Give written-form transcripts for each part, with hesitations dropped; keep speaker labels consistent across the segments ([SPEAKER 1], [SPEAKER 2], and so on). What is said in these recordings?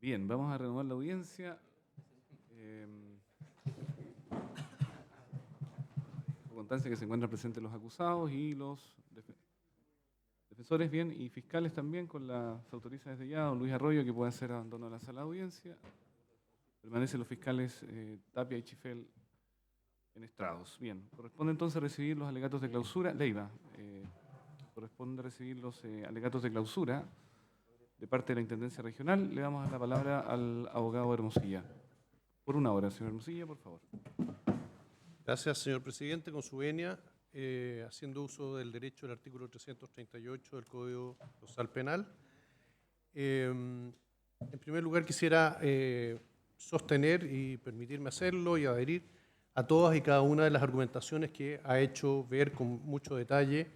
[SPEAKER 1] Bien, vamos a renovar la audiencia. Por constancia que se encuentran presentes los acusados y los defensores, bien, y fiscales también, se autoriza desde ya don Luis Arroyo que pueda hacer abandono de la sala de audiencia. Permanecen los fiscales Tapia y Chifel en estrados. Bien, corresponde entonces recibir los alegatos de clausura. Leiva, corresponde recibir los alegatos de clausura de parte de la Intendencia Regional. Le damos la palabra al abogado Hermosilla. Por una hora, señor Hermosilla, por favor.
[SPEAKER 2] Gracias, señor presidente. Con su venia, haciendo uso del derecho del artículo 338 del Código Procesal Penal. En primer lugar, quisiera sostener y permitirme hacerlo y adherir a todas y cada una de las argumentaciones que ha hecho ver con mucho detalle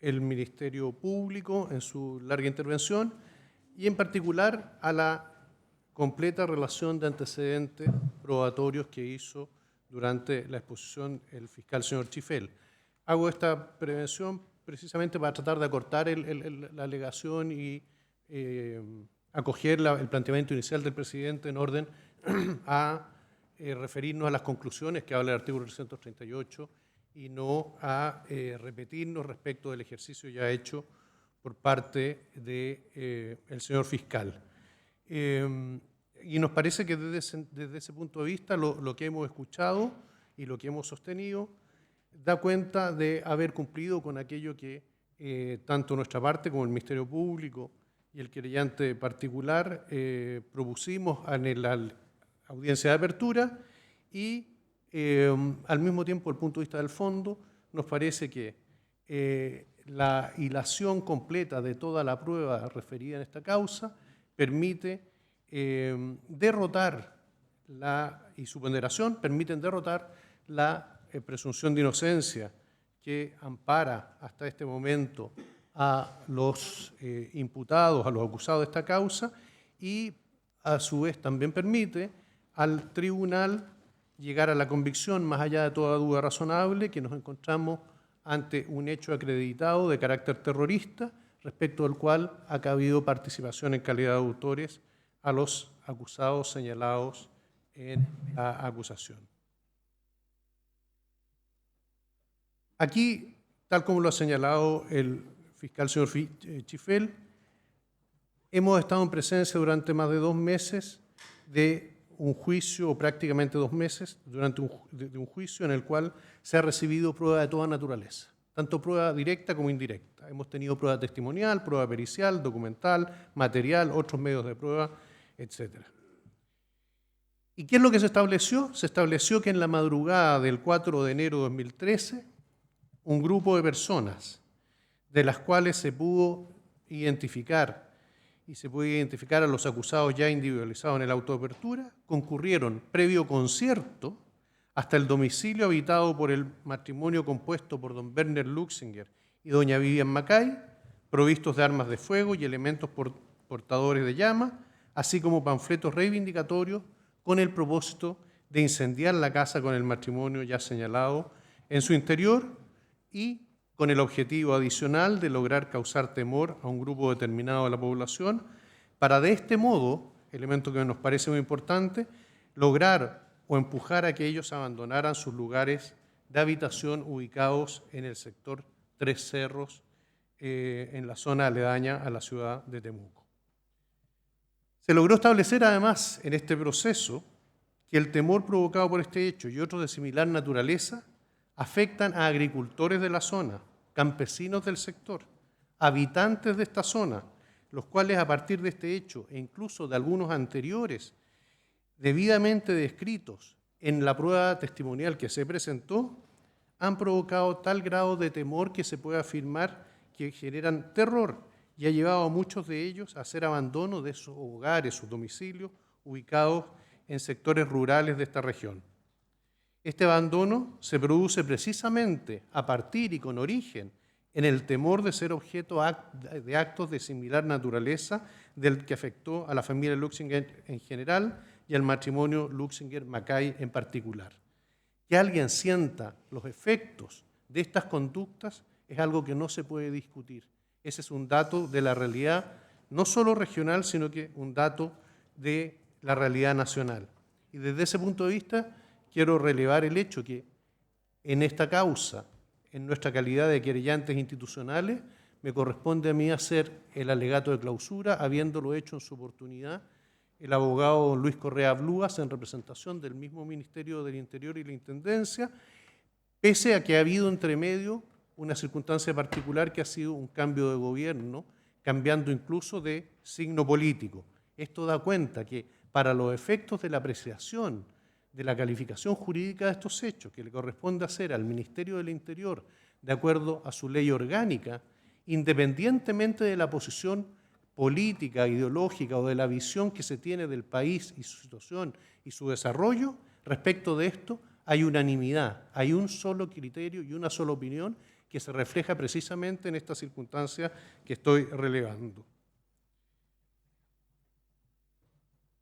[SPEAKER 2] el Ministerio Público en su larga intervención y en particular a la completa relación de antecedentes probatorios que hizo durante la exposición el fiscal señor Chifel. Hago esta prevención precisamente para tratar de acortar la alegación y acoger el planteamiento inicial del presidente en orden a referirnos a las conclusiones que habla el artículo 338 y no a repetirnos respecto del ejercicio ya hecho por parte del señor fiscal. Y nos parece que desde ese punto de vista lo que hemos escuchado y lo que hemos sostenido da cuenta de haber cumplido con aquello que tanto nuestra parte como el Ministerio Público y el querellante particular propusimos en la audiencia de apertura y al mismo tiempo, desde el punto de vista del fondo, nos parece que la hilación completa de toda la prueba referida en esta causa permite derrotar y su ponderación permiten derrotar la presunción de inocencia que ampara hasta este momento a los imputados, a los acusados de esta causa y a su vez también permite al tribunal llegar a la convicción, más allá de toda duda razonable, que nos encontramos ante un hecho acreditado de carácter terrorista, respecto del cual ha habido participación en calidad de autores a los acusados señalados en la acusación. Aquí, tal como lo ha señalado el fiscal señor Chifel, hemos estado en presencia durante más de 2 meses de un juicio, o prácticamente 2 meses, de un juicio en el cual se ha recibido prueba de toda naturaleza, tanto prueba directa como indirecta. Hemos tenido prueba testimonial, prueba pericial, documental, material, otros medios de prueba, etc. ¿Y qué es lo que se estableció? Se estableció que en la madrugada del 4 de enero de 2013, un grupo de personas, de las cuales se pudo identificar a los acusados ya individualizados en el auto de apertura, concurrieron previo concierto hasta el domicilio habitado por el matrimonio compuesto por don Werner Luxinger y doña Vivian Macay, provistos de armas de fuego y elementos portadores de llama, así como panfletos reivindicatorios con el propósito de incendiar la casa con el matrimonio ya señalado en su interior y con el objetivo adicional de lograr causar temor a un grupo determinado de la población, para de este modo, elemento que nos parece muy importante, lograr o empujar a que ellos abandonaran sus lugares de habitación ubicados en el sector Tres Cerros, en la zona aledaña a la ciudad de Temuco. Se logró establecer además en este proceso que el temor provocado por este hecho y otros de similar naturaleza afectan a agricultores de la zona, campesinos del sector, habitantes de esta zona, los cuales a partir de este hecho e incluso de algunos anteriores debidamente descritos en la prueba testimonial que se presentó, han provocado tal grado de temor que se puede afirmar que generan terror y ha llevado a muchos de ellos a hacer abandono de sus hogares, sus domicilios, ubicados en sectores rurales de esta región. Este abandono se produce precisamente a partir y con origen en el temor de ser objeto de actos de similar naturaleza del que afectó a la familia Luxinger en general y al matrimonio Luxinger-Macay en particular. Que alguien sienta los efectos de estas conductas es algo que no se puede discutir. Ese es un dato de la realidad no solo regional, sino que un dato de la realidad nacional. Y desde ese punto de vista quiero relevar el hecho que en esta causa, en nuestra calidad de querellantes institucionales, me corresponde a mí hacer el alegato de clausura, habiéndolo hecho en su oportunidad el abogado Luis Correa Blúas, en representación del mismo Ministerio del Interior y la Intendencia, pese a que ha habido entre medio una circunstancia particular que ha sido un cambio de gobierno, cambiando incluso de signo político. Esto da cuenta que para los efectos de la apreciación de la calificación jurídica de estos hechos, que le corresponde hacer al Ministerio del Interior de acuerdo a su ley orgánica, independientemente de la posición política, ideológica o de la visión que se tiene del país y su situación y su desarrollo, respecto de esto hay unanimidad, hay un solo criterio y una sola opinión que se refleja precisamente en esta circunstancia que estoy relevando.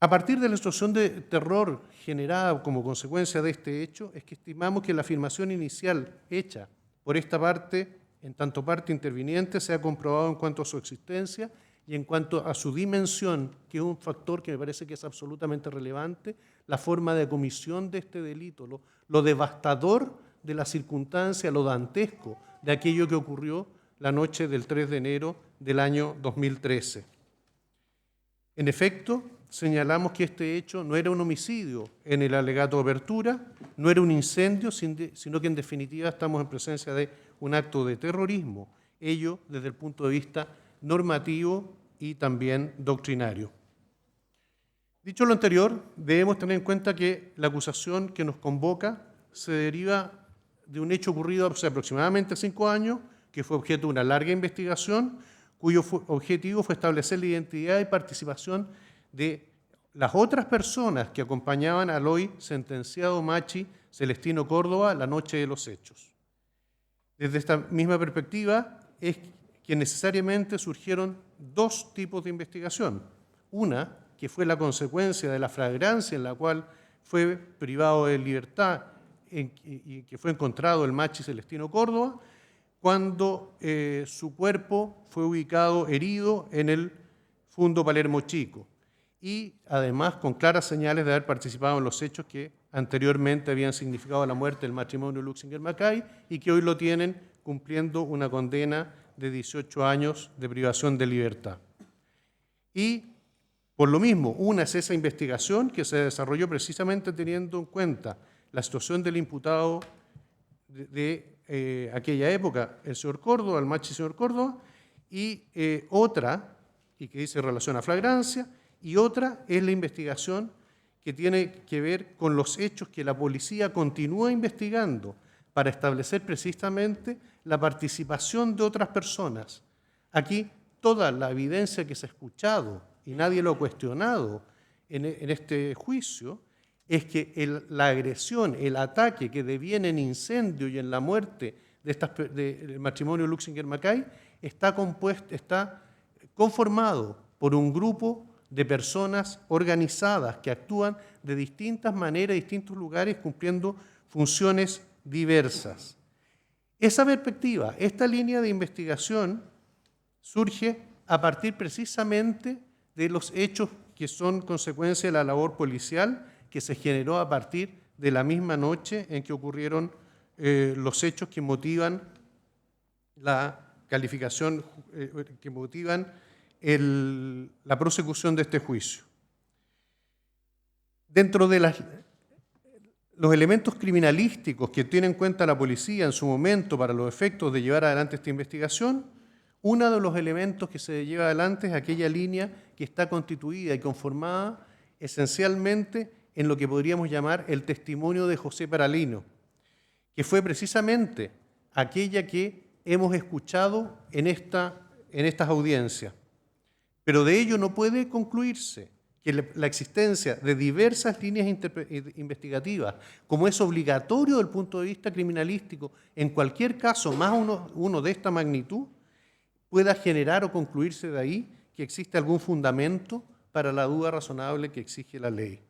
[SPEAKER 2] A partir de la situación de terror generada como consecuencia de este hecho, es que estimamos que la afirmación inicial hecha por esta parte, en tanto parte interviniente, se ha comprobado en cuanto a su existencia y en cuanto a su dimensión, que es un factor que me parece que es absolutamente relevante, la forma de comisión de este delito, lo devastador de la circunstancia, lo dantesco de aquello que ocurrió la noche del 3 de enero del año 2013. En efecto, señalamos que este hecho no era un homicidio en el alegato de apertura, no era un incendio, sino que en definitiva estamos en presencia de un acto de terrorismo, ello desde el punto de vista normativo y también doctrinario. Dicho lo anterior, debemos tener en cuenta que la acusación que nos convoca se deriva de un hecho ocurrido hace aproximadamente 5 años, que fue objeto de una larga investigación, cuyo objetivo fue establecer la identidad y participación de las otras personas que acompañaban al hoy sentenciado Machi Celestino Córdoba la noche de los hechos. Desde esta misma perspectiva es que necesariamente surgieron dos tipos de investigación. Una, que fue la consecuencia de la flagrancia en la cual fue privado de libertad y que fue encontrado el Machi Celestino Córdoba, cuando su cuerpo fue ubicado herido en el Fundo Palermo Chico, y además con claras señales de haber participado en los hechos que anteriormente habían significado la muerte del matrimonio Luxinger-Macay y que hoy lo tienen cumpliendo una condena de 18 años de privación de libertad. Y por lo mismo, una es esa investigación que se desarrolló precisamente teniendo en cuenta la situación del imputado de aquella época, el señor Córdoba, el Machi señor Córdoba, y otra, y que dice relación a flagrancia, y otra es la investigación que tiene que ver con los hechos que la policía continúa investigando para establecer precisamente la participación de otras personas. Aquí toda la evidencia que se ha escuchado, y nadie lo ha cuestionado en este juicio, es que la agresión, el ataque que deviene en incendio y en la muerte del matrimonio Luxinger-Macay está conformado por un grupo de personas organizadas que actúan de distintas maneras, en distintos lugares, cumpliendo funciones diversas. Esa perspectiva, esta línea de investigación surge a partir precisamente de los hechos que son consecuencia de la labor policial que se generó a partir de la misma noche en que ocurrieron los hechos que motivan la calificación, que motivan la prosecución de este juicio. Dentro de los elementos criminalísticos que tiene en cuenta la policía en su momento para los efectos de llevar adelante esta investigación, uno de los elementos que se lleva adelante es aquella línea que está constituida y conformada esencialmente en lo que podríamos llamar el testimonio de José Paralino, que fue precisamente aquella que hemos escuchado en estas audiencias. Pero de ello no puede concluirse que la existencia de diversas líneas investigativas, como es obligatorio desde el punto de vista criminalístico, en cualquier caso, más uno de esta magnitud, pueda generar o concluirse de ahí que existe algún fundamento para la duda razonable que exige la ley.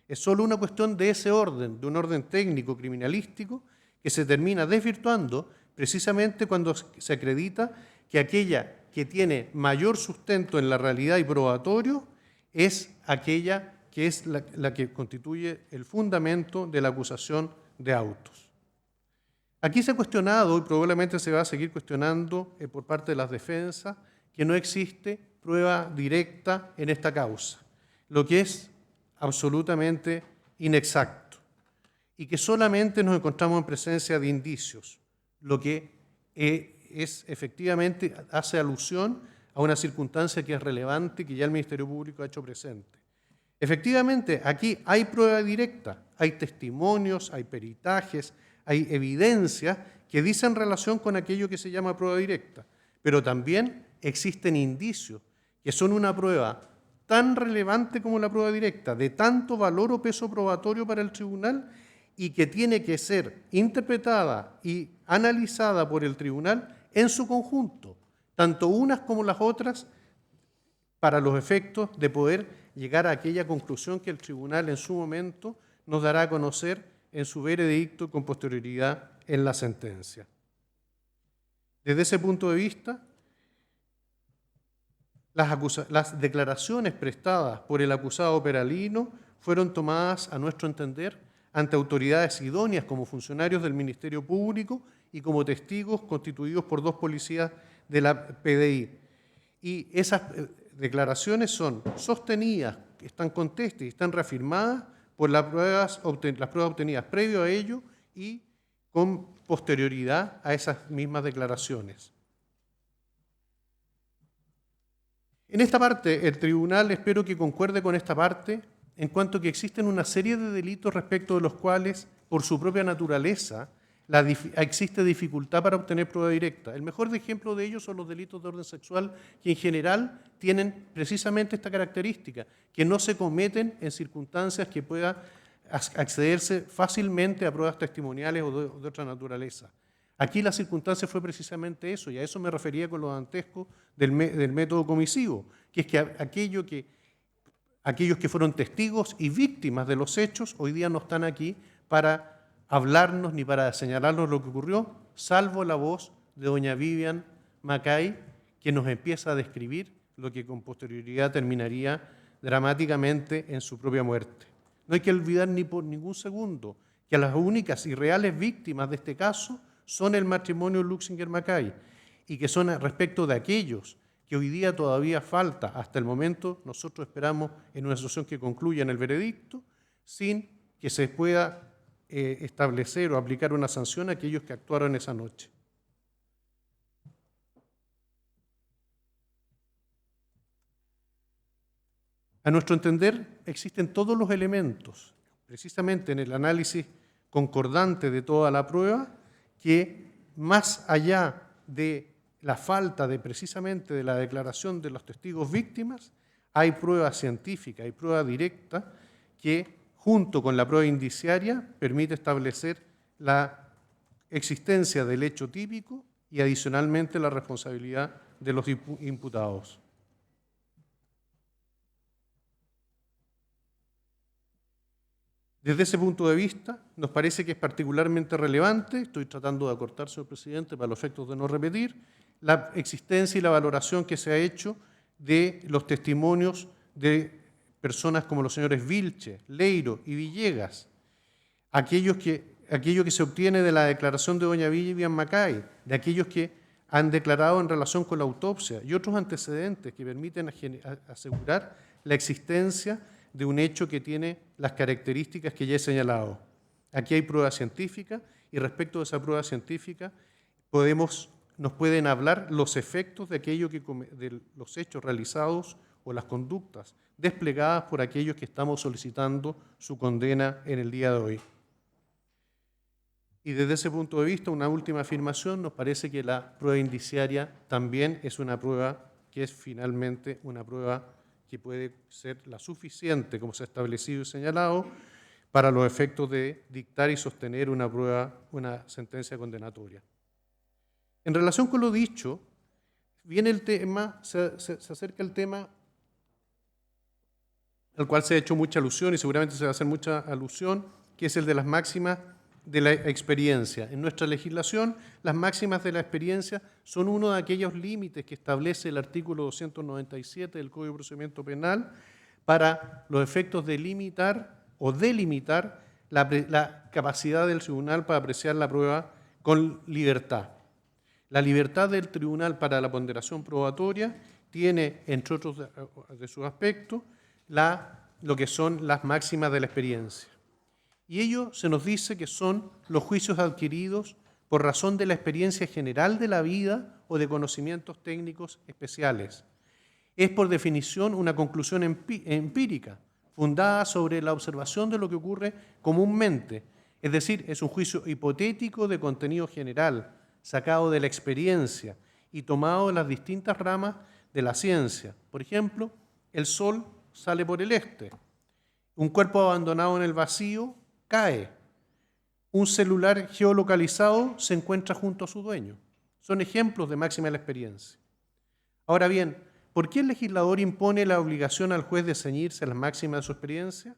[SPEAKER 2] Es solo una cuestión de ese orden, de un orden técnico criminalístico, que se termina desvirtuando precisamente cuando se acredita que aquella que tiene mayor sustento en la realidad y probatorio es aquella que es la que constituye el fundamento de la acusación de autos. Aquí se ha cuestionado, y probablemente se va a seguir cuestionando por parte de las defensas, que no existe prueba directa en esta causa, lo que es absolutamente inexacto, y que solamente nos encontramos en presencia de indicios, lo que es efectivamente hace alusión a una circunstancia que es relevante, que ya el Ministerio Público ha hecho presente. Efectivamente, aquí hay prueba directa, hay testimonios, hay peritajes, hay evidencias que dicen relación con aquello que se llama prueba directa, pero también existen indicios que son una prueba tan relevante como la prueba directa, de tanto valor o peso probatorio para el tribunal y que tiene que ser interpretada y analizada por el tribunal en su conjunto, tanto unas como las otras, para los efectos de poder llegar a aquella conclusión que el tribunal en su momento nos dará a conocer en su veredicto con posterioridad en la sentencia. Desde ese punto de vista, las declaraciones prestadas por el acusado Peralino fueron tomadas, a nuestro entender, ante autoridades idóneas como funcionarios del Ministerio Público y como testigos constituidos por 2 policías de la PDI. Y esas declaraciones son sostenidas, están contestas y están reafirmadas por las pruebas obtenidas previo a ello y con posterioridad a esas mismas declaraciones. En esta parte, el tribunal espero que concuerde con esta parte en cuanto que existen una serie de delitos respecto de los cuales, por su propia naturaleza, existe dificultad para obtener prueba directa. El mejor ejemplo de ellos son los delitos de orden sexual, que en general tienen precisamente esta característica, que no se cometen en circunstancias que pueda accederse fácilmente a pruebas testimoniales o de otra naturaleza. Aquí la circunstancia fue precisamente eso, y a eso me refería con lo dantesco del método comisivo, que es que aquellos que fueron testigos y víctimas de los hechos hoy día no están aquí para hablarnos ni para señalarnos lo que ocurrió, salvo la voz de doña Vivian Macay, que nos empieza a describir lo que con posterioridad terminaría dramáticamente en su propia muerte. No hay que olvidar ni por ningún segundo que las únicas y reales víctimas de este caso son el matrimonio Luxinger-Macay y que son respecto de aquellos que hoy día todavía falta, hasta el momento nosotros esperamos en una situación que concluya en el veredicto, sin que se pueda establecer o aplicar una sanción a aquellos que actuaron esa noche. A nuestro entender, existen todos los elementos, precisamente en el análisis concordante de toda la prueba, que más allá de la falta de precisamente de la declaración de los testigos víctimas, hay prueba científica, hay prueba directa que junto con la prueba indiciaria permite establecer la existencia del hecho típico y adicionalmente la responsabilidad de los imputados. Desde ese punto de vista, nos parece que es particularmente relevante, estoy tratando de acortar, señor presidente, para los efectos de no repetir, la existencia y la valoración que se ha hecho de los testimonios de personas como los señores Vilche, Leiro y Villegas, aquello que se obtiene de la declaración de doña Vivian Macay, de aquellos que han declarado en relación con la autopsia y otros antecedentes que permiten asegurar la existencia de un hecho que tiene las características que ya he señalado. Aquí hay prueba científica y respecto de esa prueba científica nos pueden hablar los efectos de los hechos realizados o las conductas desplegadas por aquellos que estamos solicitando su condena en el día de hoy. Y desde ese punto de vista, una última afirmación, nos parece que la prueba indiciaria también es una prueba que es finalmente una prueba que puede ser la suficiente, como se ha establecido y señalado, para los efectos de dictar y sostener una sentencia condenatoria. En relación con lo dicho, viene el tema, se acerca el tema al cual se ha hecho mucha alusión y seguramente se va a hacer mucha alusión, que es el de las máximas de la experiencia. En nuestra legislación, las máximas de la experiencia son uno de aquellos límites que establece el artículo 297 del Código de Procedimiento Penal para los efectos de limitar o delimitar la capacidad del tribunal para apreciar la prueba con libertad. La libertad del tribunal para la ponderación probatoria tiene, entre otros de sus aspectos, lo que son las máximas de la experiencia. Y ello se nos dice que son los juicios adquiridos por razón de la experiencia general de la vida o de conocimientos técnicos especiales. Es por definición una conclusión empírica, fundada sobre la observación de lo que ocurre comúnmente, es decir, es un juicio hipotético de contenido general, sacado de la experiencia y tomado de las distintas ramas de la ciencia. Por ejemplo, el sol sale por el este, un cuerpo abandonado en el vacío cae, un celular geolocalizado se encuentra junto a su dueño. Son ejemplos de máxima de la experiencia. Ahora bien, ¿por qué el legislador impone la obligación al juez de ceñirse a las máximas de su experiencia?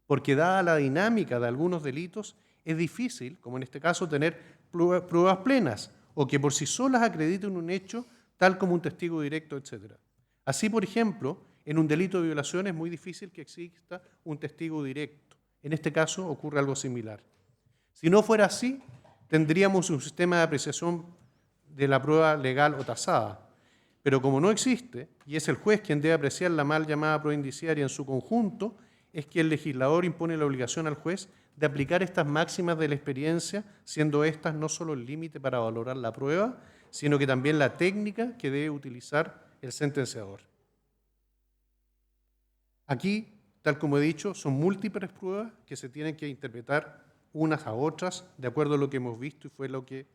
[SPEAKER 2] Porque dada la dinámica de algunos delitos, es difícil, como en este caso, tener pruebas plenas o que por sí solas acrediten un hecho tal como un testigo directo, etc. Así, por ejemplo, en un delito de violación es muy difícil que exista un testigo directo. En este caso ocurre algo similar. Si no fuera así, tendríamos un sistema de apreciación de la prueba legal o tasada. Pero como no existe, y es el juez quien debe apreciar la mal llamada prueba indiciaria en su conjunto, es que el legislador impone la obligación al juez de aplicar estas máximas de la experiencia, siendo estas no solo el límite para valorar la prueba, sino que también la técnica que debe utilizar el sentenciador. Aquí, tal como he dicho, son múltiples pruebas que se tienen que interpretar unas a otras, de acuerdo a lo que hemos visto y fue lo que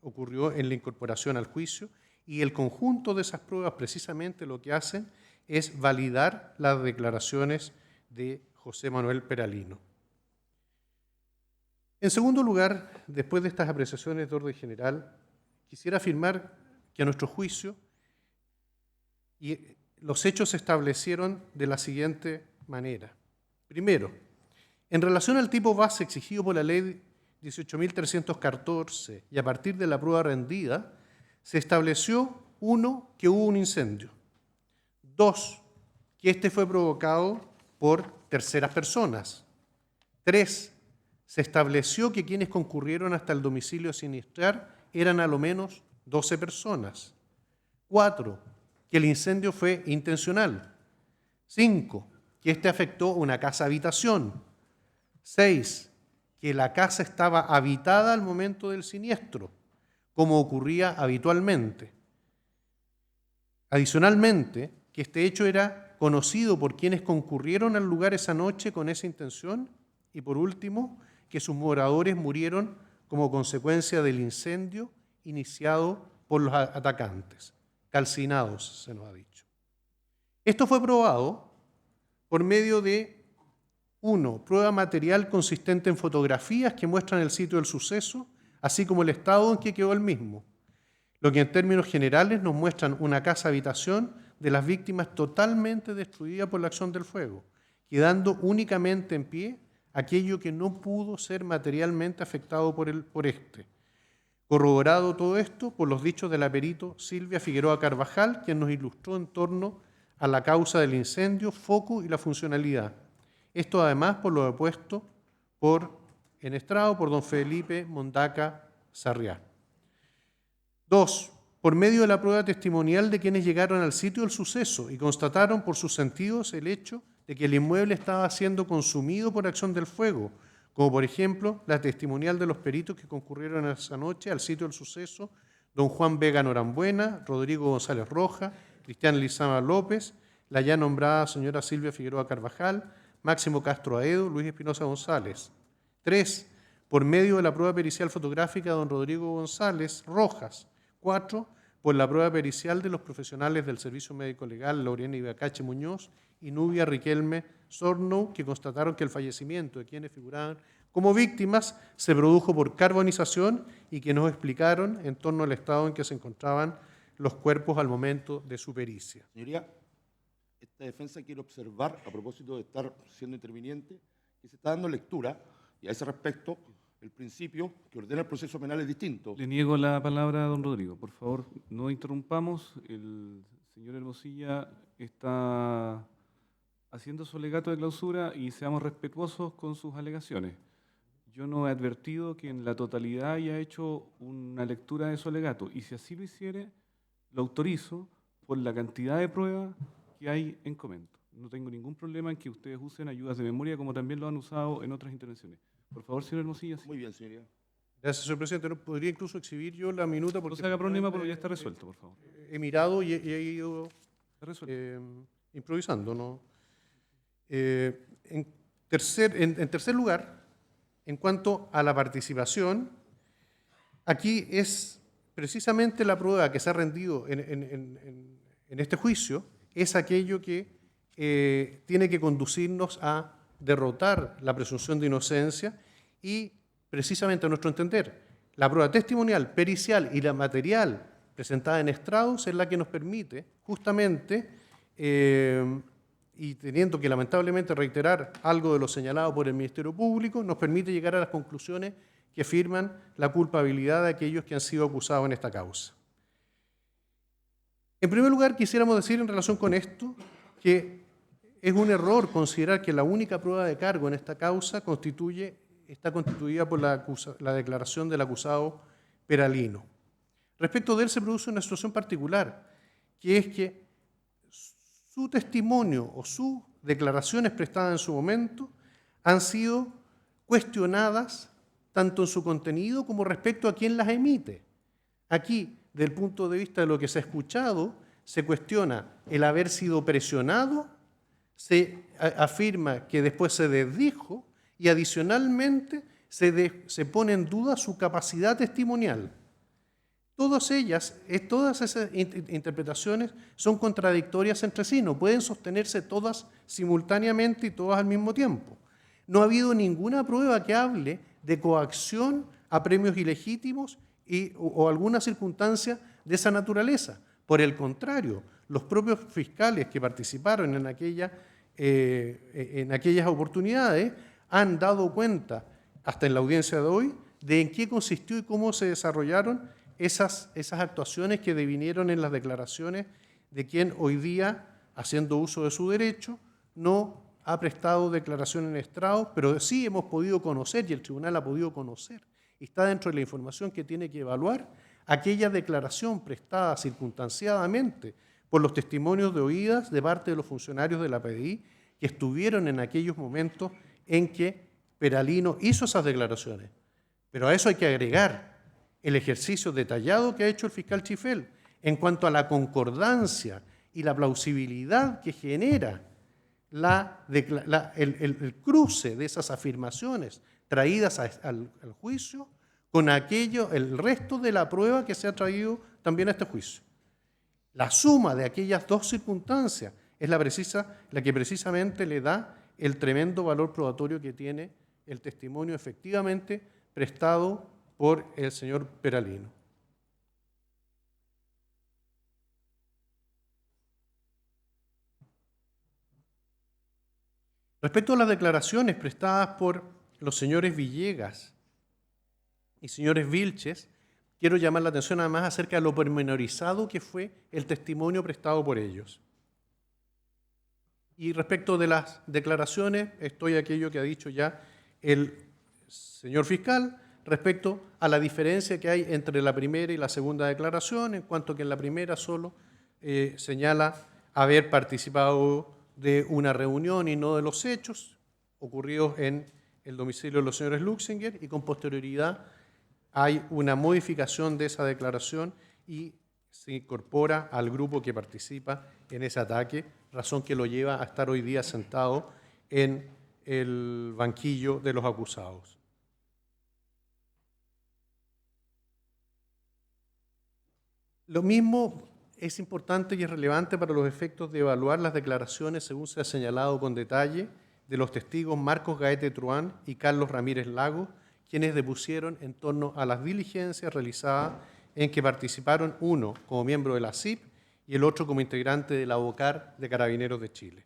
[SPEAKER 2] ocurrió en la incorporación al juicio, y el conjunto de esas pruebas precisamente lo que hacen es validar las declaraciones de José Manuel Peralino. En segundo lugar, después de estas apreciaciones de orden general, quisiera afirmar que a nuestro juicio los hechos se establecieron de la siguiente manera. Primero, en relación al tipo base exigido por la ley 18.314 y a partir de la prueba rendida, se estableció, 1, que hubo un incendio. 2, que este fue provocado por terceras personas. 3, se estableció que quienes concurrieron hasta el domicilio a siniestrar eran a lo menos 12 personas. 4, que el incendio fue intencional. 5, que este afectó una casa-habitación. 6, que la casa estaba habitada al momento del siniestro, como ocurría habitualmente. Adicionalmente, que este hecho era conocido por quienes concurrieron al lugar esa noche con esa intención. Y por último, que sus moradores murieron como consecuencia del incendio iniciado por los atacantes, calcinados, se nos ha dicho. Esto fue probado por medio de 1, prueba material consistente en fotografías que muestran el sitio del suceso, así como el estado en que quedó el mismo, lo que en términos generales nos muestran una casa-habitación de las víctimas totalmente destruida por la acción del fuego, quedando únicamente en pie aquello que no pudo ser materialmente afectado por este. Corroborado todo esto por los dichos de la perito Silvia Figueroa Carvajal, quien nos ilustró en torno a la causa del incendio, foco y la funcionalidad. Esto además por lo expuesto en estrado por don Felipe Mondaca Sarriá. 2, por medio de la prueba testimonial de quienes llegaron al sitio del suceso y constataron por sus sentidos el hecho de que el inmueble estaba siendo consumido por acción del fuego, como por ejemplo la testimonial de los peritos que concurrieron esa noche al sitio del suceso, don Juan Vega Norambuena, Rodrigo González Roja, Cristian Lizama López, la ya nombrada señora Silvia Figueroa Carvajal, Máximo Castro Aedo, Luis Espinosa González. 3, por medio de la prueba pericial fotográfica de don Rodrigo González Rojas. 4, por la prueba pericial de los profesionales del Servicio Médico Legal, Lorena Ibacache Muñoz y Nubia Riquelme Sorno, que constataron que el fallecimiento de quienes figuraban como víctimas se produjo por carbonización y que nos explicaron en torno al estado en que se encontraban los cuerpos al momento de su pericia.
[SPEAKER 3] Señoría, esta defensa quiero observar, a propósito de estar siendo interviniente, que se está dando lectura, y a ese respecto, el principio que ordena el proceso penal es distinto.
[SPEAKER 1] Le niego la palabra a don Rodrigo. Por favor, no interrumpamos. El señor Hermosilla está haciendo su alegato de clausura y seamos respetuosos con sus alegaciones. Yo no he advertido que en la totalidad haya hecho una lectura de su alegato, y si así lo hiciere, lo autorizo por la cantidad de pruebas que hay en comento. No tengo ningún problema en que ustedes usen ayudas de memoria, como también lo han usado en otras intervenciones. Por favor, señor Hermosilla. Sí.
[SPEAKER 3] Muy bien, señoría.
[SPEAKER 2] Gracias, señor presidente. ¿No podría incluso exhibir yo la minuta?
[SPEAKER 1] No
[SPEAKER 2] Porque
[SPEAKER 1] se haga problema, pero ya está resuelto, por favor.
[SPEAKER 2] he mirado y he ido
[SPEAKER 1] Está resuelto.
[SPEAKER 2] improvisando, ¿no? En tercer lugar, en cuanto a la participación, aquí es precisamente la prueba que se ha rendido en este juicio, es aquello que tiene que conducirnos a derrotar la presunción de inocencia y, precisamente a nuestro entender, la prueba testimonial, pericial y la material presentada en estrados es la que nos permite justamente, y teniendo que lamentablemente reiterar algo de lo señalado por el Ministerio Público, nos permite llegar a las conclusiones que afirman la culpabilidad de aquellos que han sido acusados en esta causa. En primer lugar, quisiéramos decir en relación con esto que es un error considerar que la única prueba de cargo en esta causa está constituida por la declaración del acusado Peralino. Respecto de él se produce una situación particular, que es que su testimonio o sus declaraciones prestadas en su momento han sido cuestionadas tanto en su contenido como respecto a quién las emite. Aquí, desde el punto de vista de lo que se ha escuchado, se cuestiona el haber sido presionado, se afirma que después se desdijo y adicionalmente se pone en duda su capacidad testimonial. Todas esas interpretaciones son contradictorias entre sí, no pueden sostenerse todas simultáneamente y todas al mismo tiempo. No ha habido ninguna prueba que hable de coacción a premios ilegítimos o alguna circunstancia de esa naturaleza. Por el contrario, los propios fiscales que participaron en aquellas oportunidades han dado cuenta, hasta en la audiencia de hoy, de en qué consistió y cómo se desarrollaron esas actuaciones que devinieron en las declaraciones de quien hoy día, haciendo uso de su derecho, no ha prestado declaración en estrado, pero sí hemos podido conocer, y el tribunal ha podido conocer, y está dentro de la información que tiene que evaluar, aquella declaración prestada circunstanciadamente por los testimonios de oídas de parte de los funcionarios de la PDI que estuvieron en aquellos momentos en que Peralino hizo esas declaraciones. Pero a eso hay que agregar el ejercicio detallado que ha hecho el fiscal Chifel en cuanto a la concordancia y la plausibilidad que genera el cruce de esas afirmaciones traídas al juicio con el resto de la prueba que se ha traído también a este juicio. La suma de aquellas dos circunstancias es la que precisamente le da el tremendo valor probatorio que tiene el testimonio efectivamente prestado por el señor Peralino. Respecto a las declaraciones prestadas por los señores Villegas y señores Vilches, quiero llamar la atención además acerca de lo pormenorizado que fue el testimonio prestado por ellos. Y respecto de las declaraciones, estoy aquello que ha dicho ya el señor fiscal respecto a la diferencia que hay entre la primera y la segunda declaración, en cuanto que en la primera solo señala haber participado de una reunión y no de los hechos ocurridos en el domicilio de los señores Luxinger, y con posterioridad hay una modificación de esa declaración y se incorpora al grupo que participa en ese ataque, razón que lo lleva a estar hoy día sentado en el banquillo de los acusados. Lo mismo es importante y es relevante para los efectos de evaluar las declaraciones, según se ha señalado con detalle, de los testigos Marcos Gaete Truán y Carlos Ramírez Lagos, quienes depusieron en torno a las diligencias realizadas en que participaron uno como miembro de la CIP y el otro como integrante de la ABOCAR de Carabineros de Chile.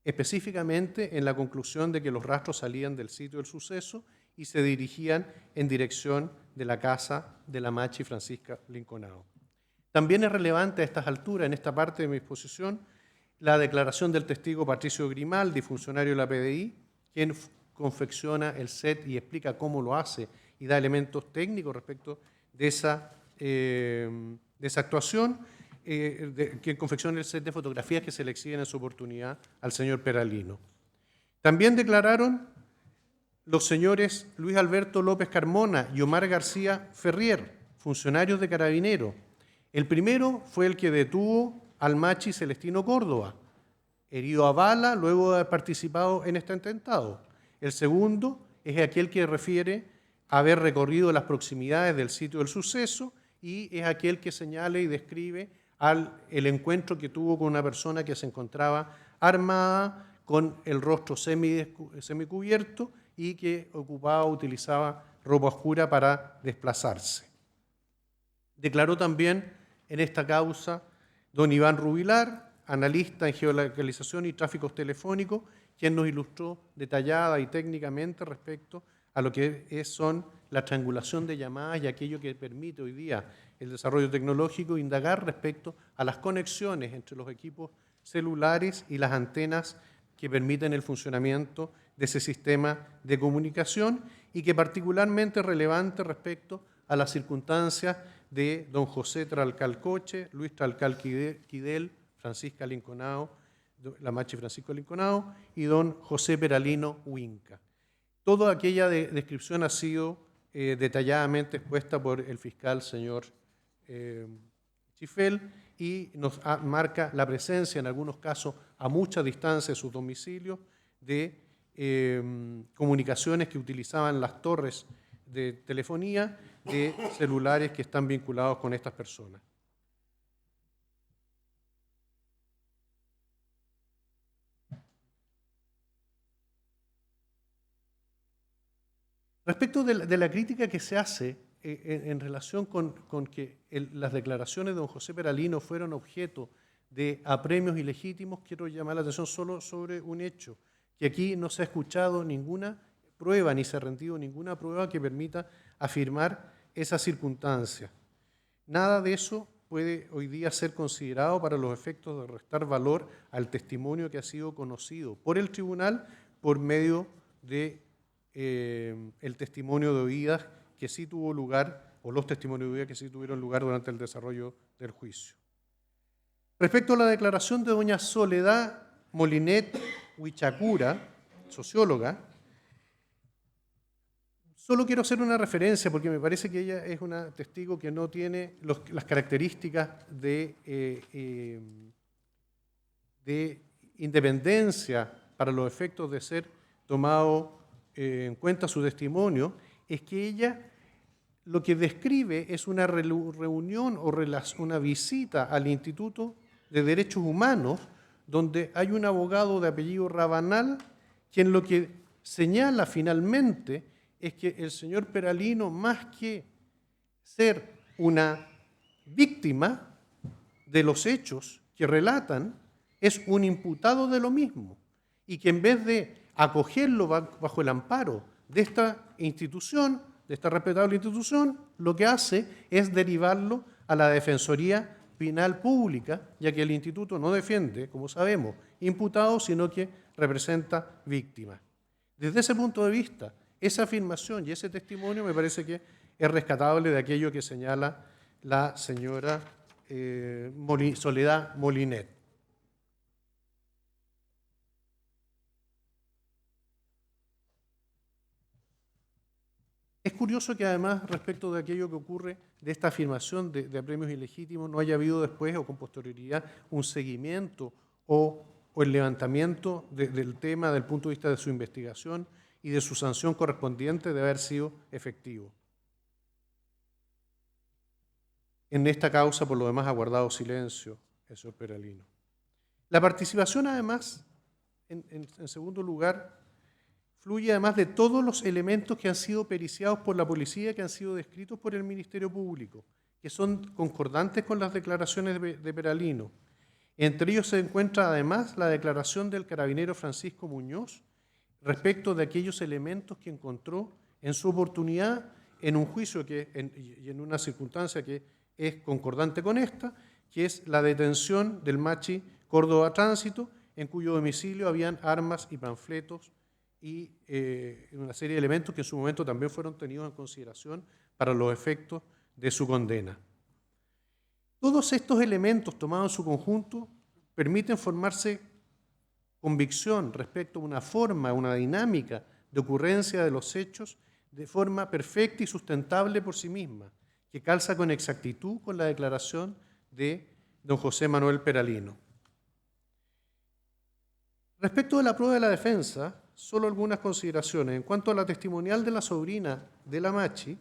[SPEAKER 2] Específicamente en la conclusión de que los rastros salían del sitio del suceso y se dirigían en dirección de la casa de la Machi Francisca Linconao. También es relevante a estas alturas, en esta parte de mi exposición, la declaración del testigo Patricio Grimaldi, funcionario de la PDI, quien confecciona el set y explica cómo lo hace y da elementos técnicos respecto de esa actuación, quien confecciona el set de fotografías que se le exhiben en su oportunidad al señor Peralino. También declararon los señores Luis Alberto López Carmona y Omar García Ferrier, funcionarios de Carabineros. El primero fue el que detuvo al Machi Celestino Córdoba, herido a bala luego de haber participado en este atentado. El segundo es aquel que refiere a haber recorrido las proximidades del sitio del suceso y es aquel que señala y describe el encuentro que tuvo con una persona que se encontraba armada, con el rostro semicubierto y que utilizaba ropa oscura para desplazarse. Declaró también en esta causa don Iván Rubilar, analista en geolocalización y tráficos telefónicos, quien nos ilustró detallada y técnicamente respecto a lo que son la triangulación de llamadas y aquello que permite hoy día el desarrollo tecnológico, indagar respecto a las conexiones entre los equipos celulares y las antenas que permiten el funcionamiento de ese sistema de comunicación y que particularmente es relevante respecto a las circunstancias de don José Tralcalcoche, Luis Tralcal-Quidel, Francisca Linconao, la Machi Francisco Linconao y don José Peralino Huinca. Toda aquella descripción ha sido detalladamente expuesta por el fiscal señor Chifel y nos marca la presencia, en algunos casos a mucha distancia de sus domicilios, de comunicaciones que utilizaban las torres de telefonía de celulares que están vinculados con estas personas. Respecto de la crítica que se hace en relación con que las declaraciones de don José Peralino fueron objeto de apremios ilegítimos, quiero llamar la atención solo sobre un hecho, que aquí no se ha escuchado ninguna prueba ni se ha rendido ninguna prueba que permita afirmar esa circunstancia. Nada de eso puede hoy día ser considerado para los efectos de restar valor al testimonio que ha sido conocido por el tribunal por medio de el testimonio de oídas que sí tuvo lugar, o los testimonios de oídas que sí tuvieron lugar durante el desarrollo del juicio. Respecto a la declaración de doña Soledad Molinet Huichacura, socióloga, solo quiero hacer una referencia porque me parece que ella es una testigo que no tiene las características de independencia para los efectos de ser tomado en cuenta su testimonio, es que ella lo que describe es una reunión o una visita al Instituto de Derechos Humanos donde hay un abogado de apellido Rabanal quien lo que señala finalmente es que el señor Peralino, más que ser una víctima de los hechos que relatan, es un imputado de lo mismo y que en vez de acogerlo bajo el amparo de esta institución, de esta respetable institución, lo que hace es derivarlo a la Defensoría Penal Pública, ya que el instituto no defiende, como sabemos, imputados, sino que representa víctimas. Desde ese punto de vista, esa afirmación y ese testimonio me parece que es rescatable de aquello que señala la señora Soledad Molinet. Es curioso que además, respecto de aquello que ocurre de esta afirmación de apremios ilegítimos, no haya habido después o con posterioridad un seguimiento o el levantamiento del tema desde el punto de vista de su investigación y de su sanción correspondiente de haber sido efectivo. En esta causa, por lo demás, ha guardado silencio el señor Peralino. La participación, además, en segundo lugar, fluye además de todos los elementos que han sido periciados por la policía, que han sido descritos por el Ministerio Público, que son concordantes con las declaraciones de Peralino. Entre ellos se encuentra además la declaración del carabinero Francisco Muñoz respecto de aquellos elementos que encontró en su oportunidad en un juicio y en una circunstancia que es concordante con esta, que es la detención del Machi Córdoba Tránsito, en cuyo domicilio habían armas y panfletos y una serie de elementos que en su momento también fueron tenidos en consideración para los efectos de su condena. Todos estos elementos tomados en su conjunto permiten formarse convicción respecto a una forma, una dinámica de ocurrencia de los hechos de forma perfecta y sustentable por sí misma, que calza con exactitud con la declaración de don José Manuel Peralino. Respecto de la prueba de la defensa, solo algunas consideraciones. En cuanto a la testimonial de la sobrina de la Machi,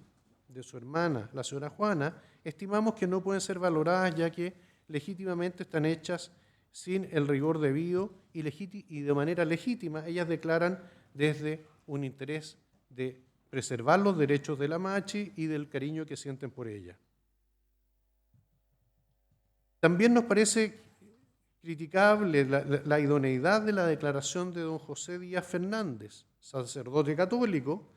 [SPEAKER 2] de su hermana, la señora Juana, estimamos que no pueden ser valoradas ya que legítimamente están hechas sin el rigor debido y de manera legítima. Ellas declaran desde un interés de preservar los derechos de la Machi y del cariño que sienten por ella. También nos parece criticable la idoneidad de la declaración de don José Díaz Fernández, sacerdote católico,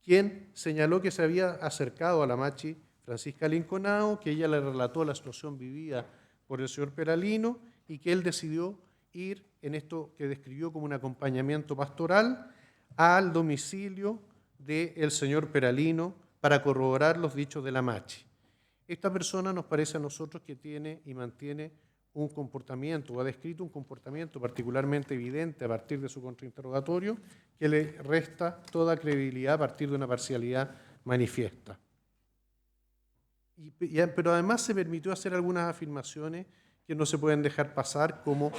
[SPEAKER 2] quien señaló que se había acercado a la Machi Francisca Linconao, que ella le relató la situación vivida por el señor Peralino y que él decidió ir en esto que describió como un acompañamiento pastoral al domicilio del señor Peralino para corroborar los dichos de la Machi. Esta persona nos parece a nosotros que tiene y mantiene un comportamiento, o ha descrito un comportamiento particularmente evidente a partir de su contrainterrogatorio, que le resta toda credibilidad a partir de una parcialidad manifiesta. Pero además se permitió hacer algunas afirmaciones que no se pueden dejar pasar, como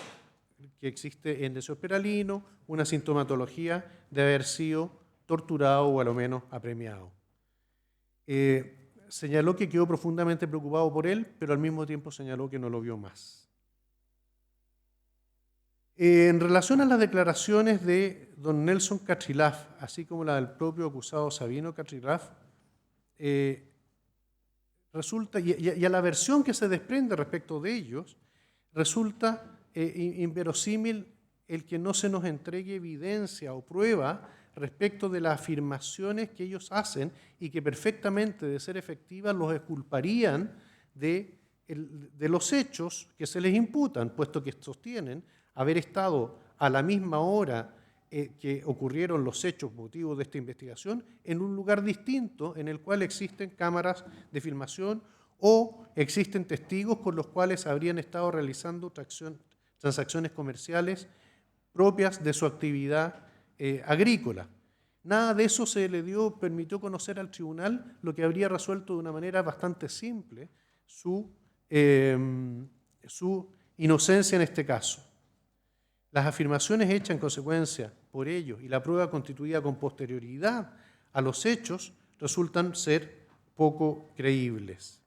[SPEAKER 2] que existe en el señor Peralino una sintomatología de haber sido torturado o a lo menos apremiado. Señaló que quedó profundamente preocupado por él, pero al mismo tiempo señaló que no lo vio más. En relación a las declaraciones de don Nelson Catrilaf, así como la del propio acusado Sabino Catrilaf, resulta, y a la versión que se desprende respecto de ellos, resulta inverosímil el que no se nos entregue evidencia o prueba respecto de las afirmaciones que ellos hacen y que perfectamente, de ser efectivas, los exculparían de los hechos que se les imputan, puesto que sostienen haber estado a la misma hora que ocurrieron los hechos motivos de esta investigación en un lugar distinto en el cual existen cámaras de filmación o existen testigos con los cuales habrían estado realizando transacciones comerciales propias de su actividad agrícola. Nada de eso se le permitió conocer al tribunal, lo que habría resuelto de una manera bastante simple su inocencia en este caso. Las afirmaciones hechas en consecuencia por ellos y la prueba constituida con posterioridad a los hechos resultan ser poco creíbles.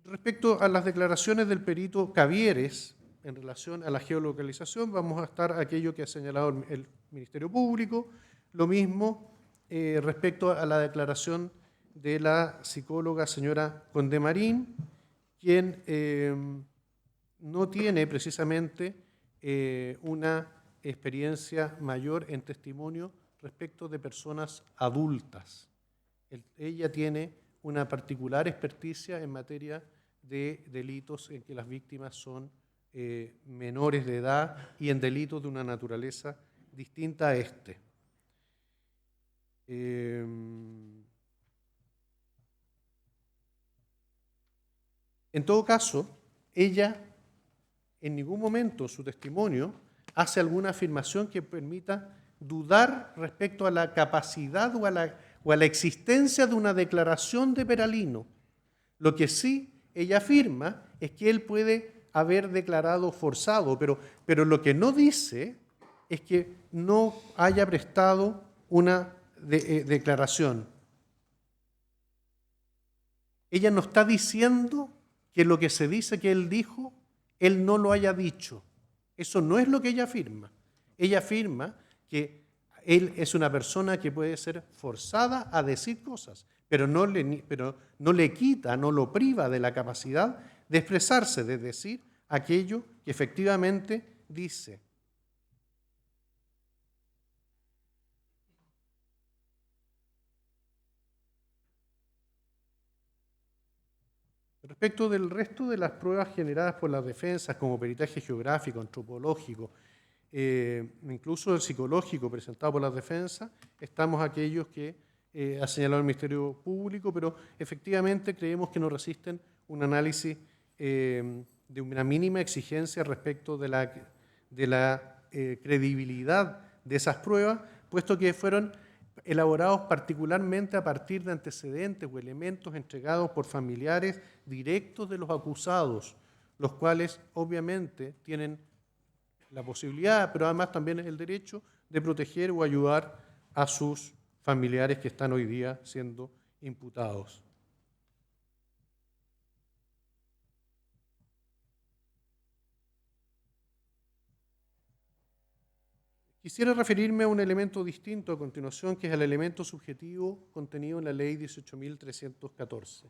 [SPEAKER 2] Respecto a las declaraciones del perito Cavieres en relación a la geolocalización, vamos a estar aquello que ha señalado el Ministerio Público, lo mismo respecto a la declaración de la psicóloga señora Condemarín, quien no tiene precisamente una experiencia mayor en testimonio respecto de personas adultas. Ella tiene una particular experticia en materia de delitos en que las víctimas son menores de edad y en delitos de una naturaleza distinta a este. En todo caso, ella en ningún momento su testimonio hace alguna afirmación que permita dudar respecto a la capacidad o a la existencia de una declaración de Peralino. Lo que sí ella afirma es que él puede haber declarado forzado, pero lo que no dice es que no haya prestado una declaración. Ella no está diciendo que lo que se dice que él dijo, él no lo haya dicho. Eso no es lo que ella afirma. Ella afirma que él es una persona que puede ser forzada a decir cosas, pero no le quita, no lo priva de la capacidad de expresarse, de decir aquello que efectivamente dice. Respecto del resto de las pruebas generadas por las defensas, como peritaje geográfico, antropológico, incluso el psicológico presentado por las defensas, estamos aquellos que ha señalado el Ministerio Público, pero efectivamente creemos que no resisten un análisis de una mínima exigencia respecto de la credibilidad de esas pruebas, puesto que fueron elaborados particularmente a partir de antecedentes o elementos entregados por familiares directos de los acusados, los cuales obviamente tienen la posibilidad, pero además también el derecho de proteger o ayudar a sus familiares que están hoy día siendo imputados. Quisiera referirme a un elemento distinto a continuación, que es el elemento subjetivo contenido en la Ley 18.314.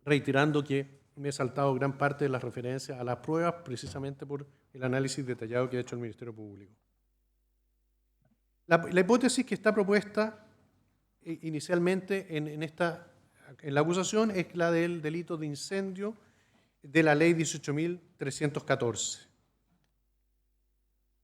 [SPEAKER 2] Reiterando que me he saltado gran parte de las referencias a las pruebas precisamente por el análisis detallado que ha hecho el Ministerio Público. La hipótesis que está propuesta inicialmente en la acusación es la del delito de incendio de la Ley 18.314.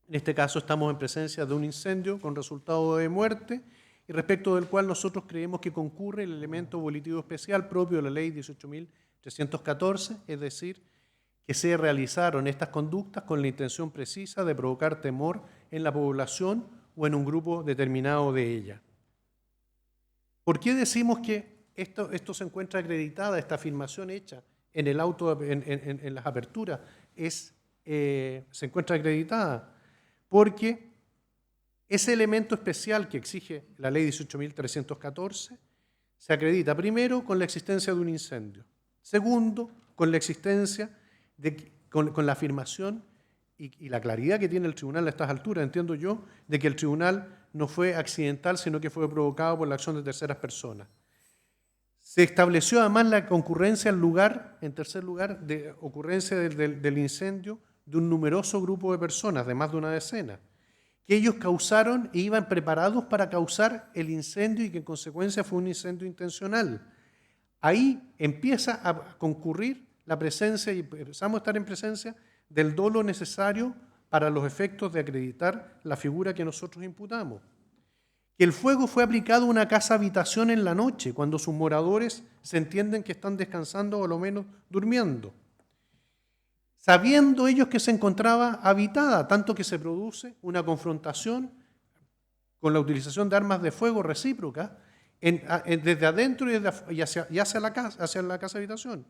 [SPEAKER 2] En este caso estamos en presencia de un incendio con resultado de muerte y respecto del cual nosotros creemos que concurre el elemento volitivo especial propio de la Ley 18.314, es decir, que se realizaron estas conductas con la intención precisa de provocar temor en la población o en un grupo determinado de ella. ¿Por qué decimos que esto se encuentra acreditada, esta afirmación hecha en el auto, en las aperturas, se encuentra acreditada? Porque ese elemento especial que exige la Ley 18.314 se acredita primero con la existencia de un incendio, segundo con la existencia con la afirmación y la claridad que tiene el tribunal a estas alturas, entiendo yo, de que el tribunal no fue accidental, sino que fue provocado por la acción de terceras personas. Se estableció además la concurrencia al lugar, en tercer lugar, de ocurrencia del incendio de un numeroso grupo de personas, de más de una decena, que ellos causaron e iban preparados para causar el incendio y que en consecuencia fue un incendio intencional. Ahí empieza a concurrir la presencia y empezamos a estar en presencia del dolo necesario para los efectos de acreditar la figura que nosotros imputamos. Que el fuego fue aplicado a una casa-habitación en la noche, cuando sus moradores se entienden que están descansando o a lo menos durmiendo, sabiendo ellos que se encontraba habitada, tanto que se produce una confrontación con la utilización de armas de fuego recíprocas desde adentro y hacia la casa-habitación.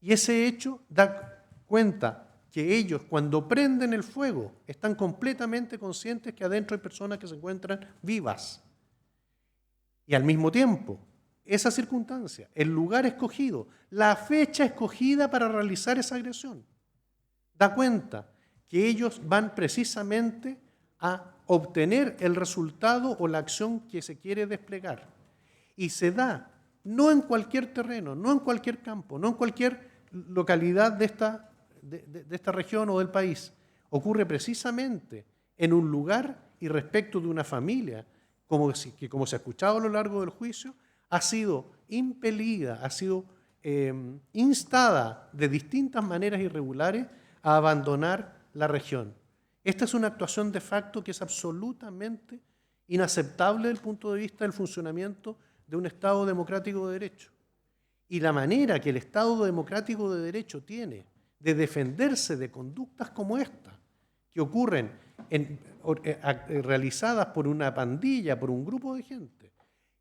[SPEAKER 2] Y ese hecho da cuenta que ellos, cuando prenden el fuego, están completamente conscientes que adentro hay personas que se encuentran vivas. Y al mismo tiempo, esa circunstancia, el lugar escogido, la fecha escogida para realizar esa agresión, da cuenta que ellos van precisamente a obtener el resultado o la acción que se quiere desplegar. Y se da no en cualquier terreno, no en cualquier campo, no en cualquier localidad de esta región o del país. Ocurre precisamente en un lugar y respecto de una familia que, como se ha escuchado a lo largo del juicio, ha sido impelida, ha sido instada de distintas maneras irregulares a abandonar la región. Esta es una actuación de facto que es absolutamente inaceptable desde el punto de vista del funcionamiento de un Estado democrático de derecho. Y la manera que el Estado democrático de derecho tiene de defenderse de conductas como esta, que ocurren realizadas por una pandilla, por un grupo de gente,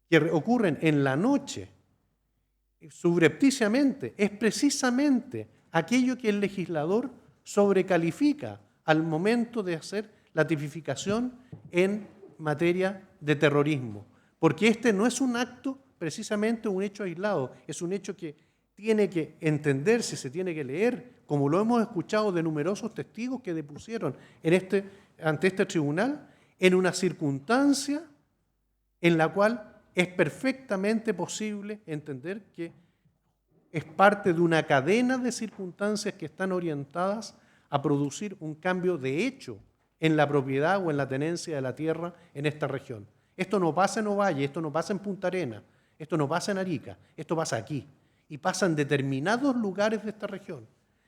[SPEAKER 2] que ocurren en la noche, subrepticiamente, es precisamente aquello que el legislador sobrecalifica al momento de hacer la tipificación en materia de terrorismo. Porque este no es un acto, precisamente un hecho aislado, es un hecho que tiene que entenderse, se tiene que leer, como lo hemos escuchado de numerosos testigos que depusieron ante este tribunal, en una circunstancia en la cual es perfectamente posible entender que es parte de una cadena de circunstancias que están orientadas a producir un cambio de hecho en la propiedad o en la tenencia de la tierra en esta región. Esto no pasa en Ovalle, esto no pasa en Punta Arenas, Esto no pasa en Arica, esto pasa aquí. Y pasa en determinados lugares de esta región.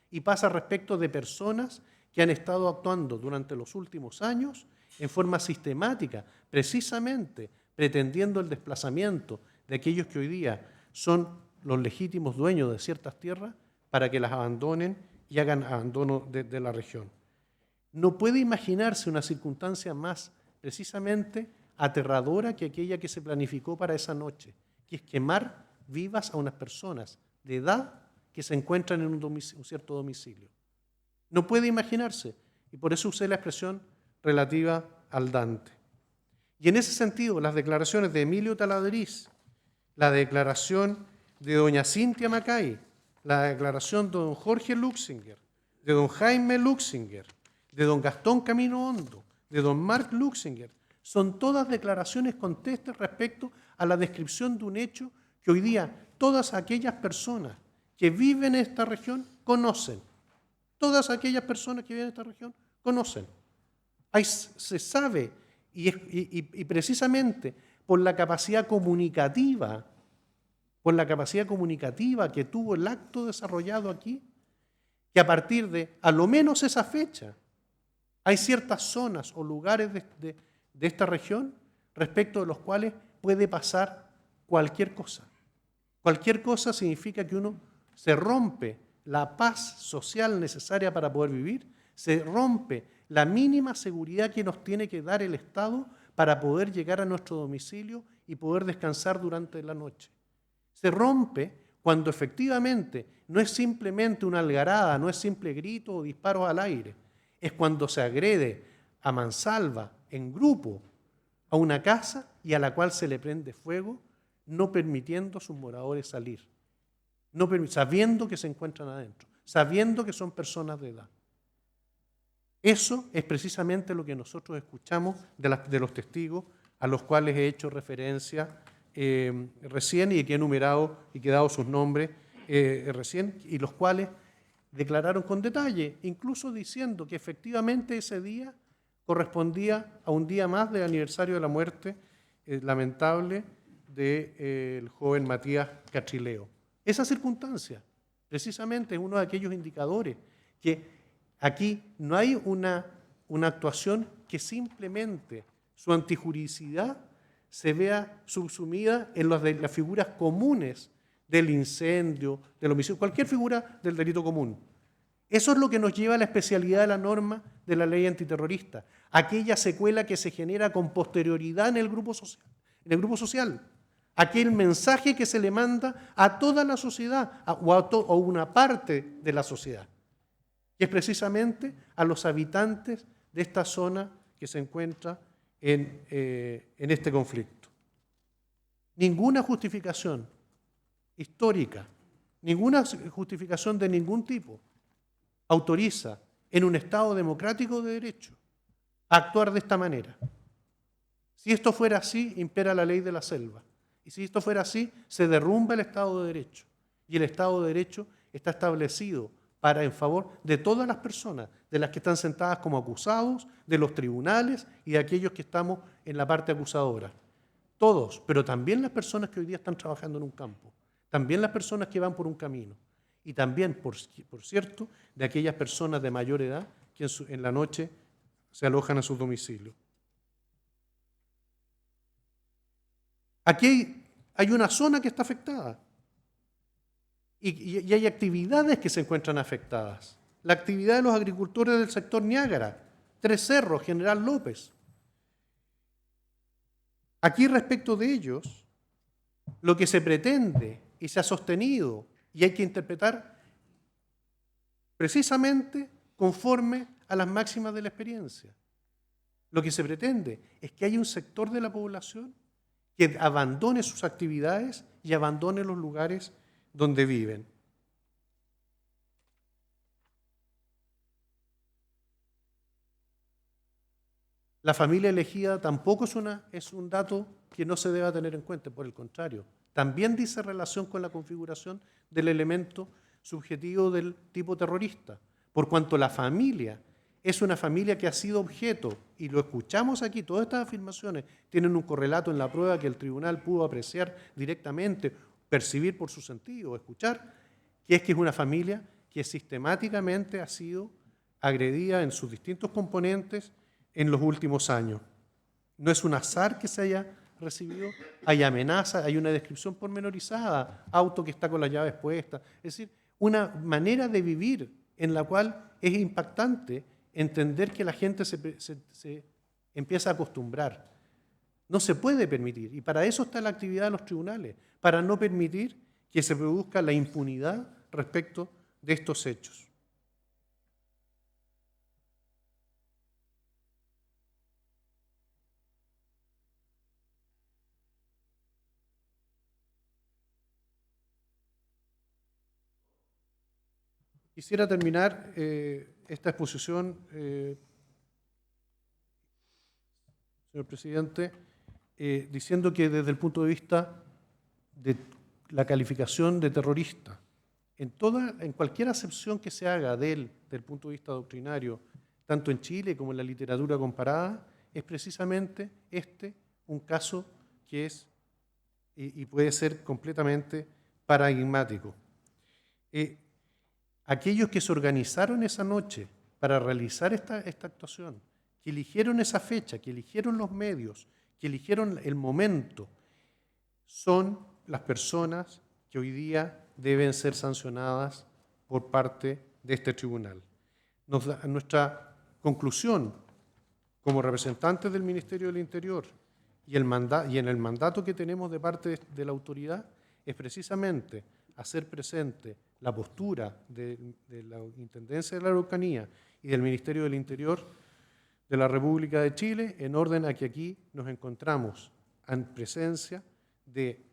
[SPEAKER 2] Y pasa respecto de personas que han estado actuando durante los últimos años en forma sistemática, precisamente pretendiendo el desplazamiento de aquellos que hoy día son los legítimos dueños de ciertas tierras para que las abandonen y hagan abandono de la región. No puede imaginarse una circunstancia más precisamente aterradora que aquella que se planificó para esa noche, que es quemar vivas a unas personas de edad que se encuentran en un cierto domicilio. No puede imaginarse, y por eso usé la expresión relativa al Dante. Y en ese sentido, las declaraciones de Emilio Taladriz, la declaración de doña Cintia Macay, la declaración de don Jorge Luxinger, de don Jaime Luxinger, de don Gastón Camino Hondo, de don Marc Luxinger, son todas declaraciones contestas respecto a la descripción de un hecho que hoy día todas aquellas personas que viven en esta región conocen. Todas aquellas personas que viven en esta región conocen. Se sabe, y precisamente por la capacidad comunicativa que tuvo el acto desarrollado aquí, que a partir de, a lo menos esa fecha, hay ciertas zonas o lugares de esta región respecto de los cuales puede pasar cualquier cosa. Cualquier cosa significa que uno se rompe la paz social necesaria para poder vivir, se rompe la mínima seguridad que nos tiene que dar el Estado para poder llegar a nuestro domicilio y poder descansar durante la noche. Se rompe cuando efectivamente no es simplemente una algarada, no es simple grito o disparos al aire, es cuando se agrede a mansalva, en grupo, a una casa y a la cual se le prende fuego, no permitiendo a sus moradores salir, sabiendo que se encuentran adentro, sabiendo que son personas de edad. Eso es precisamente lo que nosotros escuchamos de los testigos a los cuales he hecho referencia recién y que he enumerado y que he dado sus nombres recién, y los cuales declararon con detalle, incluso diciendo que efectivamente ese día correspondía a un día más del aniversario de la muerte lamentable del joven Matías Catrileo. Esa circunstancia precisamente es uno de aquellos indicadores que aquí no hay una actuación que simplemente su antijuricidad se vea subsumida en las figuras comunes del incendio, del homicidio, cualquier figura del delito común. Eso es lo que nos lleva a la especialidad de la norma de la ley antiterrorista, aquella secuela que se genera con posterioridad en el grupo social, aquel mensaje que se le manda a toda la sociedad o a una parte de la sociedad, que es precisamente a los habitantes de esta zona que se encuentra en este conflicto. Ninguna justificación histórica, ninguna justificación de ningún tipo autoriza en un Estado democrático de derecho a actuar de esta manera. Si esto fuera así, impera la ley de la selva. Y si esto fuera así, se derrumba el Estado de Derecho. Y el Estado de Derecho está establecido en favor de todas las personas, de las que están sentadas como acusados, de los tribunales y de aquellos que estamos en la parte acusadora. Todos, pero también las personas que hoy día están trabajando en un campo, también las personas que van por un camino, y también, por cierto, de aquellas personas de mayor edad que en la noche se alojan a sus domicilios. Aquí hay una zona que está afectada y hay actividades que se encuentran afectadas. La actividad de los agricultores del sector Niágara, Tres Cerros, General López. Aquí respecto de ellos, lo que se pretende y se ha sostenido y hay que interpretar precisamente conforme a las máximas de la experiencia. Lo que se pretende es que haya un sector de la población que abandone sus actividades y abandone los lugares donde viven. La familia elegida tampoco es un dato que no se deba tener en cuenta, por el contrario, también dice relación con la configuración del elemento subjetivo del tipo terrorista, por cuanto la familia es una familia que ha sido objeto, y lo escuchamos aquí, todas estas afirmaciones tienen un correlato en la prueba que el tribunal pudo apreciar directamente, percibir por su sentido, escuchar, que es una familia que sistemáticamente ha sido agredida en sus distintos componentes en los últimos años. No es un azar que se haya recibido, hay amenazas, hay una descripción pormenorizada, auto que está con las llaves puestas, es decir, una manera de vivir en la cual es impactante entender que la gente se empieza a acostumbrar. No se puede permitir, y para eso está la actividad de los tribunales, para no permitir que se produzca la impunidad respecto de estos hechos. Quisiera terminar esta exposición, señor presidente, diciendo que desde el punto de vista de la calificación de terrorista, en cualquier acepción que se haga de él, desde el punto de vista doctrinario, tanto en Chile como en la literatura comparada, es precisamente un caso que es y puede ser completamente paradigmático. Aquellos que se organizaron esa noche para realizar esta actuación, que eligieron esa fecha, que eligieron los medios, que eligieron el momento, son las personas que hoy día deben ser sancionadas por parte de este tribunal. Nuestra conclusión como representantes del Ministerio del Interior y en el mandato que tenemos de parte de la autoridad es precisamente hacer presente la postura de la Intendencia de la Araucanía y del Ministerio del Interior de la República de Chile en orden a que aquí nos encontramos en presencia de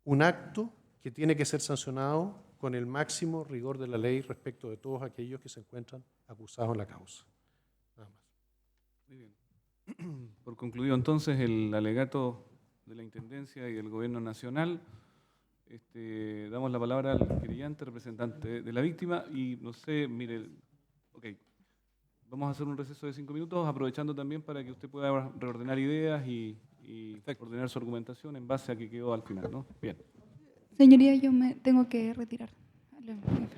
[SPEAKER 2] un acto que tiene que ser sancionado con el máximo rigor de la ley respecto de todos aquellos que se encuentran acusados en la causa. Nada más.
[SPEAKER 1] Muy bien. Por concluido entonces el alegato de la Intendencia y del Gobierno Nacional, damos la palabra al querellante, representante de la víctima, y no sé, mire, ok, vamos a hacer un receso de 5 minutos, aprovechando también para que usted pueda reordenar ideas y ordenar su argumentación en base a que quedó al final, ¿no? Bien.
[SPEAKER 4] Señoría, yo me tengo que retirar.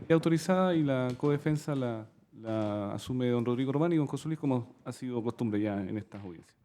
[SPEAKER 1] Ya autorizada y la codefensa la asume don Rodrigo Román y don José Luis, como ha sido costumbre ya en estas audiencias.